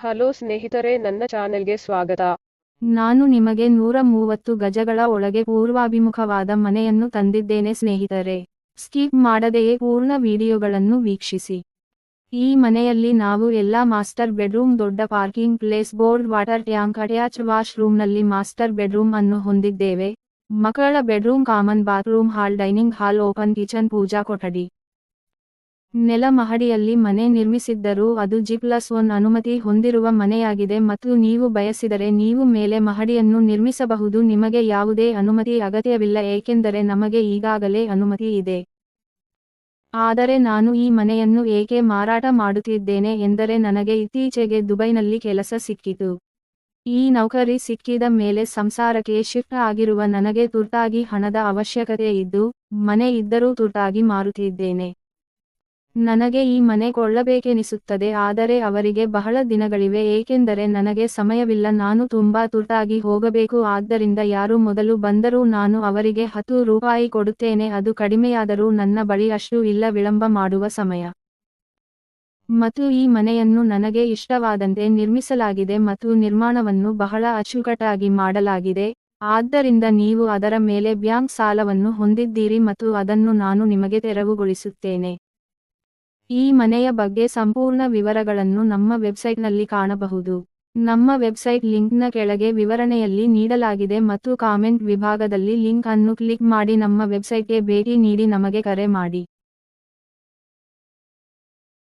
Hello ಸ್ನೇಹಿತರೆ, ನನ್ನ ಚಾನೆಲ್ಗೆ ಸ್ವಾಗತ. ನಾನು ನಿಮಗೆ 130 ಗಜಗಳ ಒಳಗೆ ಪೂರ್ವಾಭಿಮುಖವಾದ ಮನೆಯನ್ನು ತಂದಿದ್ದೇನೆ ಸ್ನೇಹಿತರೆ. ಸ್ಕಿಪ್ ಮಾಡದೆಯೇ ಪೂರ್ಣ ವಿಡಿಯೋಗಳನ್ನು ವೀಕ್ಷಿಸಿ. ಈ ಮನೆಯಲ್ಲಿ ನಾವು ಎಲ್ಲಾ ಮಾಸ್ಟರ್ ಬೆಡ್ರೂಮ್, ದೊಡ್ಡ parking place, board water tank, attached wash ರೂಮ್ನಲ್ಲಿ ಮಾಸ್ಟರ್ ಬೆಡ್ರೂಮ್ ಅನ್ನು ಹೊಂದಿದ್ದೇವೆ. ಮಕ್ಕಳ bedroom, common bathroom, hall, dining hall, open kitchen, ಪೂಜಾ ಕೊಠಡಿ. ನೆಲ ಮಹಡಿಯಲ್ಲಿ ಮನೆ ನಿರ್ಮಿಸಿದ್ದರೂ ಅದು G+1 ಅನುಮತಿ ಹೊಂದಿರುವ ಮನೆಯಾಗಿದೆ ಮತ್ತು ನೀವು ಬಯಸಿದರೆ ನೀವು ಮೇಲೆ ಮಹಡಿಯನ್ನು ನಿರ್ಮಿಸಬಹುದು. ನಿಮಗೆ ಯಾವುದೇ ಅನುಮತಿ ಅಗತ್ಯವಿಲ್ಲ ಏಕೆಂದರೆ ನಮಗೆ ಈಗಾಗಲೇ ಅನುಮತಿ ಇದೆ. ಆದರೆ ನಾನು ಈ ಮನೆಯನ್ನು ಏಕೆ ಮಾರಾಟ ಮಾಡುತ್ತಿದ್ದೇನೆ ಎಂದರೆ ನನಗೆ ಇತ್ತೀಚೆಗೆ ದುಬೈನಲ್ಲಿ ಕೆಲಸ ಸಿಕ್ಕಿತು. ಈ ನೌಕರಿ ಸಿಕ್ಕಿದ ಮೇಲೆ ಸಂಸಾರಕ್ಕೆ ಶಿಫ್ಟ್ ಆಗಿರುವ ನನಗೆ ತುರ್ತಾಗಿ ಹಣದ ಅವಶ್ಯಕತೆ ಇದ್ದು, ಮನೆ ಇದ್ದರೂ ತುರ್ತಾಗಿ ಮಾರುತ್ತಿದ್ದೇನೆ. ನನಗೆ ಈ ಮನೆ ಕೊಳ್ಳಬೇಕೆನಿಸುತ್ತದೆ, ಆದರೆ ಅವರಿಗೆ ಬಹಳ ದಿನಗಳಿವೆ ಏಕೆಂದರೆ ನನಗೆ ಸಮಯವಿಲ್ಲ. ನಾನು ತುಂಬಾ ತುರ್ತಾಗಿ ಹೋಗಬೇಕು. ಆದ್ದರಿಂದ ಯಾರು ಮೊದಲು ಬಂದರೂ ನಾನು ಅವರಿಗೆ ₹10 ಕೊಡುತ್ತೇನೆ. ಅದು ಕಡಿಮೆಯಾದರೂ ನನ್ನ ಬಳಿ ಅಷ್ಟು ಇಲ್ಲ ವಿಳಂಬ ಮಾಡುವ ಸಮಯ. ಮತ್ತು ಈ ಮನೆಯನ್ನು ನನಗೆ ಇಷ್ಟವಾದಂತೆ ನಿರ್ಮಿಸಲಾಗಿದೆ ಮತ್ತು ನಿರ್ಮಾಣವನ್ನು ಬಹಳ ಅಚ್ಚುಕಟ್ಟಾಗಿ ಮಾಡಲಾಗಿದೆ. ಆದ್ದರಿಂದ ನೀವು ಅದರ ಮೇಲೆ ಬ್ಯಾಂಕ್ ಸಾಲವನ್ನು ಹೊಂದಿದ್ದೀರಿ ಮತ್ತು ಅದನ್ನು ನಾನು ನಿಮಗೆ ತೆರವುಗೊಳಿಸುತ್ತೇನೆ. ಈ ಮನೆಯ ಬಗ್ಗೆ ಸಂಪೂರ್ಣ ವಿವರಗಳನ್ನು ನಮ್ಮ ವೆಬ್ಸೈಟ್ನಲ್ಲಿ ಕಾಣಬಹುದು. ನಮ್ಮ ವೆಬ್ಸೈಟ್ ಲಿಂಕ್ನ ಕೆಳಗೆ ವಿವರಣೆಯಲ್ಲಿ ನೀಡಲಾಗಿದೆ ಮತ್ತು ಕಾಮೆಂಟ್ ವಿಭಾಗದಲ್ಲಿ ಲಿಂಕ್ ಅನ್ನು ಕ್ಲಿಕ್ ಮಾಡಿ ನಮ್ಮ ವೆಬ್ಸೈಟ್ಗೆ ಭೇಟಿ ನೀಡಿ ನಮಗೆ ಕರೆ ಮಾಡಿ.